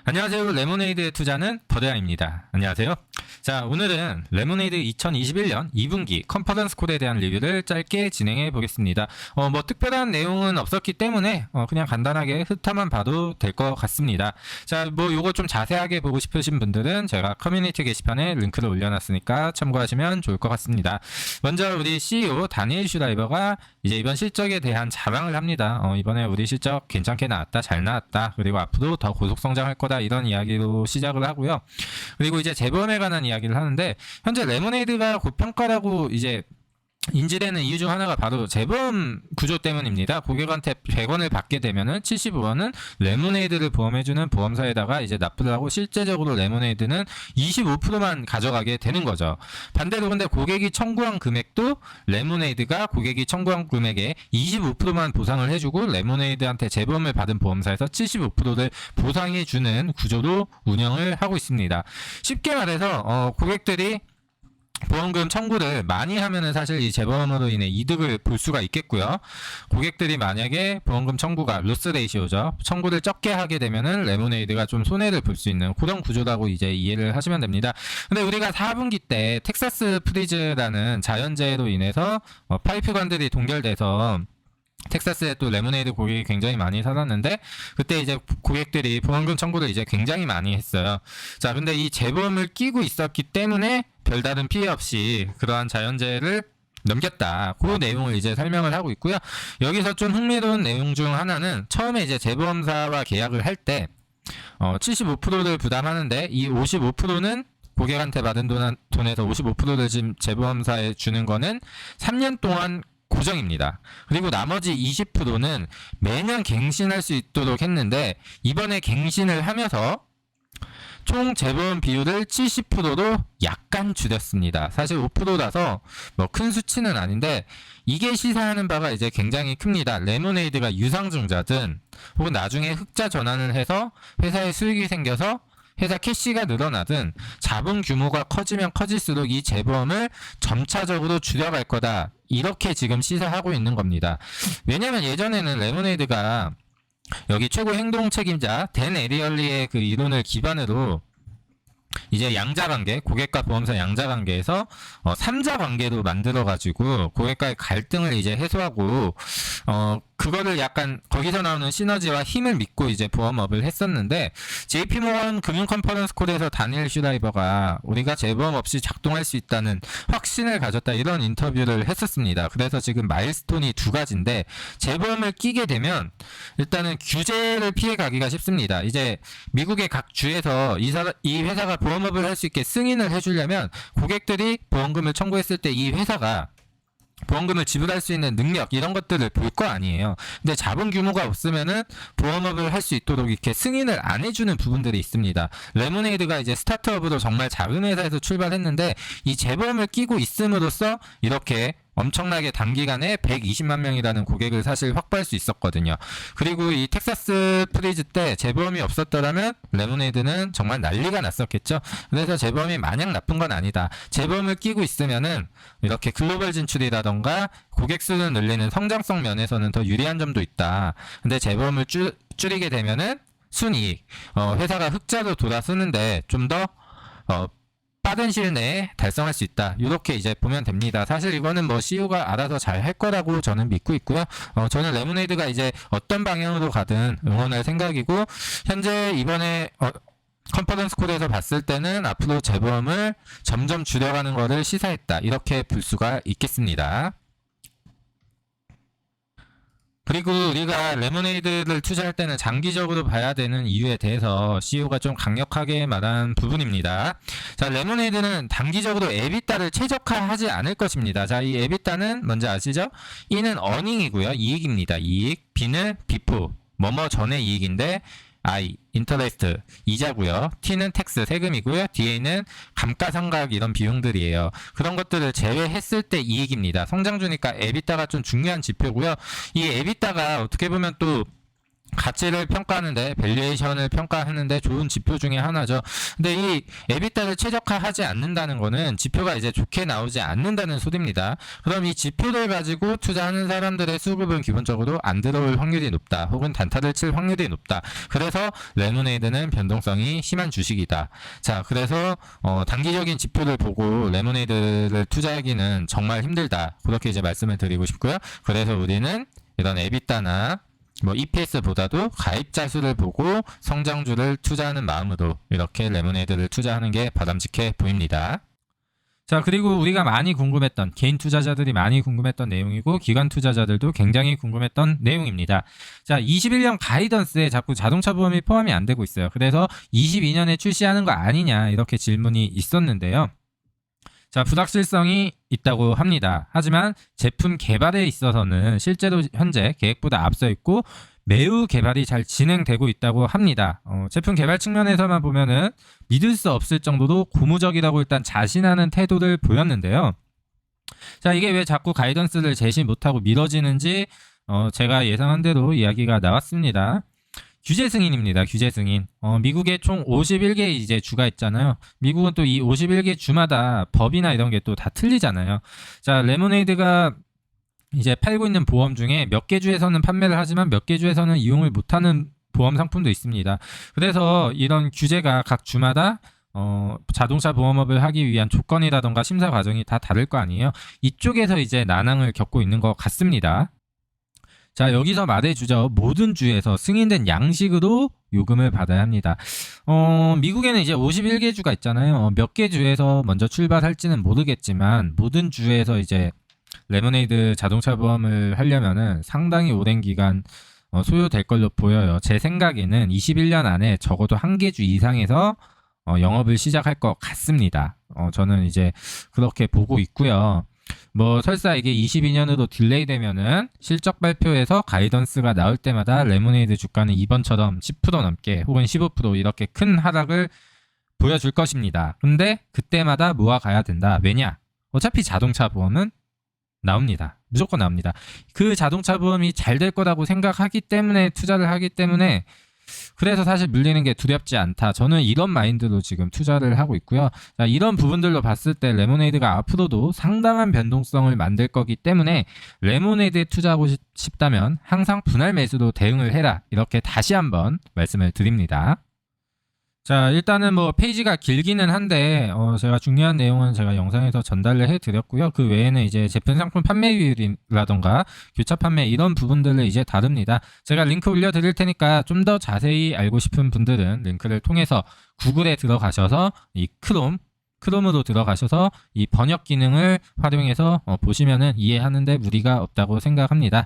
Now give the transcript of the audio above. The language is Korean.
안녕하세요. 레모네이드에 투자는 버드야입니다. 안녕하세요. 자, 오늘은 레모네이드 2021년 2분기 컨퍼런스 콜에 대한 리뷰를 짧게 진행해 보겠습니다. 뭐 특별한 내용은 없었기 때문에 그냥 간단하게 훑어만 봐도 될 것 같습니다. 자, 뭐 요거 좀 자세하게 보고 싶으신 분들은 제가 커뮤니티 게시판에 링크를 올려놨으니까 참고하시면 좋을 것 같습니다. 먼저 우리 CEO 다니엘 슈라이버가 이제 이번 실적에 대한 자랑을 합니다. 이번에 우리 실적 괜찮게 나왔다, 잘 나왔다, 그리고 앞으로 더 고속 성장할 거다, 이런 이야기로 시작을 하고요. 그리고 이제 재범에 관한 이야기를 하는데, 현재 레모네이드가 고평가라고 이제 인지되는 이유 중 하나가 바로 재보험 구조 때문입니다. 고객한테 100원을 받게 되면은 75원은 레모네이드를 보험해주는 보험사에다가 이제 납부를 하고, 실제적으로 레모네이드는 25%만 가져가게 되는 거죠. 반대로 근데 고객이 청구한 금액도 레모네이드가 고객이 청구한 금액의 25%만 보상을 해주고, 레모네이드한테 재보험을 받은 보험사에서 75%를 보상해주는 구조로 운영을 하고 있습니다. 쉽게 말해서 고객들이 보험금 청구를 많이 하면은 사실 이 재보험으로 인해 이득을 볼 수가 있겠고요. 고객들이 만약에 보험금 청구가 로스 레이시오죠, 청구를 적게 하게 되면은 레모네이드가 좀 손해를 볼 수 있는 그런 구조라고 이제 이해를 하시면 됩니다. 근데 우리가 4분기 때 텍사스 프리즈라는 자연재해로 인해서 파이프관들이 동결돼서 텍사스에 또 레모네이드 고객이 굉장히 많이 살았는데, 그때 이제 고객들이 보험금 청구를 이제 굉장히 많이 했어요. 자, 근데 이 재보험을 끼고 있었기 때문에 별다른 피해 없이 그러한 자연재해를 넘겼다, 그 내용을 이제 설명을 하고 있고요. 여기서 좀 흥미로운 내용 중 하나는, 처음에 이제 재보험사와 계약을 할 때 75%를 부담하는데, 이 55%는 고객한테 받은 돈에서 55%를 지금 재보험사에 주는 거는 3년 동안 고정입니다. 그리고 나머지 20%는 매년 갱신할 수 있도록 했는데, 이번에 갱신을 하면서 총 재보험 비율을 70%로 약간 줄였습니다. 사실 5%라서 뭐 큰 수치는 아닌데, 이게 시사하는 바가 이제 굉장히 큽니다. 레모네이드가 유상증자든 혹은 나중에 흑자 전환을 해서 회사에 수익이 생겨서 회사 캐시가 늘어나든, 자본 규모가 커지면 커질수록 이 재보험을 점차적으로 줄여갈 거다, 이렇게 지금 시사하고 있는 겁니다. 왜냐면 예전에는 레모네이드가 여기 최고 행동 책임자 댄 에리얼리의 그 이론을 기반으로 이제 양자관계, 고객과 보험사 양자관계에서 3자관계로 만들어가지고 고객과의 갈등을 이제 해소하고, 그거를 약간 거기서 나오는 시너지와 힘을 믿고 이제 보험업을 했었는데, JP모건 금융 컨퍼런스 콜에서 다니엘 슈라이버가 우리가 재보험 없이 작동할 수 있다는 확신을 가졌다, 이런 인터뷰를 했었습니다. 그래서 지금 마일스톤이 두 가지인데, 재보험을 끼게 되면 일단은 규제를 피해 가기가 쉽습니다. 이제 미국의 각 주에서 이 회사가 보험업을 할 수 있게 승인을 해주려면 고객들이 보험금을 청구했을 때 이 회사가 보험금을 지불할 수 있는 능력, 이런 것들을 볼 거 아니에요. 근데 자본 규모가 없으면은 보험업을 할 수 있도록 이렇게 승인을 안 해주는 부분들이 있습니다. 레모네이드가 이제 스타트업으로 정말 작은 회사에서 출발했는데, 이 재보험을 끼고 있음으로써 이렇게 엄청나게 단기간에 120만 명이라는 고객을 사실 확보할 수 있었거든요. 그리고 이 텍사스 프리즈 때 재보험이 없었더라면 레모네이드는 정말 난리가 났었겠죠. 그래서 재보험이 마냥 나쁜 건 아니다. 재보험을 끼고 있으면은 이렇게 글로벌 진출이라던가 고객 수를 늘리는 성장성 면에서는 더 유리한 점도 있다. 근데 재보험을 줄이게 되면은 순이익, 회사가 흑자로 돌아서는데 좀 더 빠른 시일 내에 달성할 수 있다, 이렇게 이제 보면 됩니다. 사실 이거는 뭐 CEO가 알아서 잘 할 거라고 저는 믿고 있고요. 저는 레모네이드가 이제 어떤 방향으로 가든 응원할 생각이고, 현재 이번에 컨퍼런스 콜에서 봤을 때는 앞으로 재보험을 점점 줄여가는 거를 시사했다, 이렇게 볼 수가 있겠습니다. 그리고 우리가 레모네이드를 투자할 때는 장기적으로 봐야 되는 이유에 대해서 CEO가 좀 강력하게 말한 부분입니다. 자, 레모네이드는 단기적으로 에비타를 최적화하지 않을 것입니다. 자, 이 에비타는 뭔지 아시죠? E는 어닝이고요, 이익입니다. 이익. B는 비포, 뭐뭐 전의 이익인데, I, 인터레스트, 이자고요. T는 텍스, 세금이고요. DA는 감가상각, 이런 비용들이에요. 그런 것들을 제외했을 때 이익입니다. 성장주니까 에비타가 좀 중요한 지표고요. 이 에비타가 어떻게 보면 또 가치를 평가하는데, 밸류에이션을 평가하는데 좋은 지표 중에 하나죠. 근데 이 에비타를 최적화하지 않는다는 거는 지표가 이제 좋게 나오지 않는다는 소리입니다. 그럼 이 지표를 가지고 투자하는 사람들의 수급은 기본적으로 안 들어올 확률이 높다, 혹은 단타를 칠 확률이 높다. 그래서 레모네이드는 변동성이 심한 주식이다. 자, 그래서 단기적인 지표를 보고 레모네이드를 투자하기는 정말 힘들다, 그렇게 이제 말씀을 드리고 싶고요. 그래서 우리는 이런 에비타나 EPS보다도 가입자 수를 보고 성장주를 투자하는 마음으로 이렇게 레모네이드를 투자하는 게 바람직해 보입니다. 자, 그리고 우리가 많이 궁금했던, 개인 투자자들이 많이 궁금했던 내용이고 기관 투자자들도 굉장히 궁금했던 내용입니다. 자, 21년 가이던스에 자꾸 자동차 보험이 포함이 안 되고 있어요. 그래서 22년에 출시하는 거 아니냐, 이렇게 질문이 있었는데요. 자, 불확실성이 있다고 합니다. 하지만 제품 개발에 있어서는 실제로 현재 계획보다 앞서 있고 매우 개발이 잘 진행되고 있다고 합니다. 제품 개발 측면에서만 보면은 믿을 수 없을 정도로 고무적이라고 일단 자신하는 태도를 보였는데요. 자, 이게 왜 자꾸 가이던스를 제시 못하고 미뤄지는지 제가 예상한 대로 이야기가 나왔습니다. 규제 승인입니다. 규제 승인. 미국에 총 51개 이제 주가 있잖아요. 미국은 또 이 51개 주마다 법이나 이런 게 또 다 틀리잖아요. 자, 레모네이드가 이제 팔고 있는 보험 중에 몇 개 주에서는 판매를 하지만 몇 개 주에서는 이용을 못하는 보험 상품도 있습니다. 그래서 이런 규제가 각 주마다 자동차 보험업을 하기 위한 조건이라던가 심사 과정이 다 다를 거 아니에요. 이쪽에서 이제 난항을 겪고 있는 것 같습니다. 자, 여기서 말해주죠. 모든 주에서 승인된 양식으로 요금을 받아야 합니다. 미국에는 이제 51개 주가 있잖아요. 몇 개 주에서 먼저 출발할지는 모르겠지만 모든 주에서 이제 레모네이드 자동차 보험을 하려면은 상당히 오랜 기간 소요될 걸로 보여요. 제 생각에는 21년 안에 적어도 한 개 주 이상에서 영업을 시작할 것 같습니다. 저는 이제 그렇게 보고 있고요. 설사 이게 22년으로 딜레이 되면은 실적 발표에서 가이던스가 나올 때마다 레모네이드 주가는 이번처럼 10% 넘게 혹은 15% 이렇게 큰 하락을 보여줄 것입니다. 근데 그때마다 모아가야 된다. 왜냐? 어차피 자동차 보험은 나옵니다. 무조건 나옵니다. 그 자동차 보험이 잘 될 거라고 생각하기 때문에 투자를 하기 때문에, 그래서 사실 물리는 게 두렵지 않다. 저는 이런 마인드로 지금 투자를 하고 있고요. 자, 이런 부분들로 봤을 때 레모네이드가 앞으로도 상당한 변동성을 만들 거기 때문에 레모네이드에 투자하고 싶다면 항상 분할 매수로 대응을 해라. 이렇게 다시 한번 말씀을 드립니다. 자, 일단은 페이지가 길기는 한데 제가 중요한 내용은 제가 영상에서 전달을 해드렸고요. 그 외에는 이제 제품 상품 판매율이라던가 교차 판매 이런 부분들을 이제 다룹니다. 제가 링크 올려드릴 테니까 좀 더 자세히 알고 싶은 분들은 링크를 통해서 구글에 들어가셔서 이 크롬으로 들어가셔서 이 번역 기능을 활용해서 보시면은 이해하는데 무리가 없다고 생각합니다.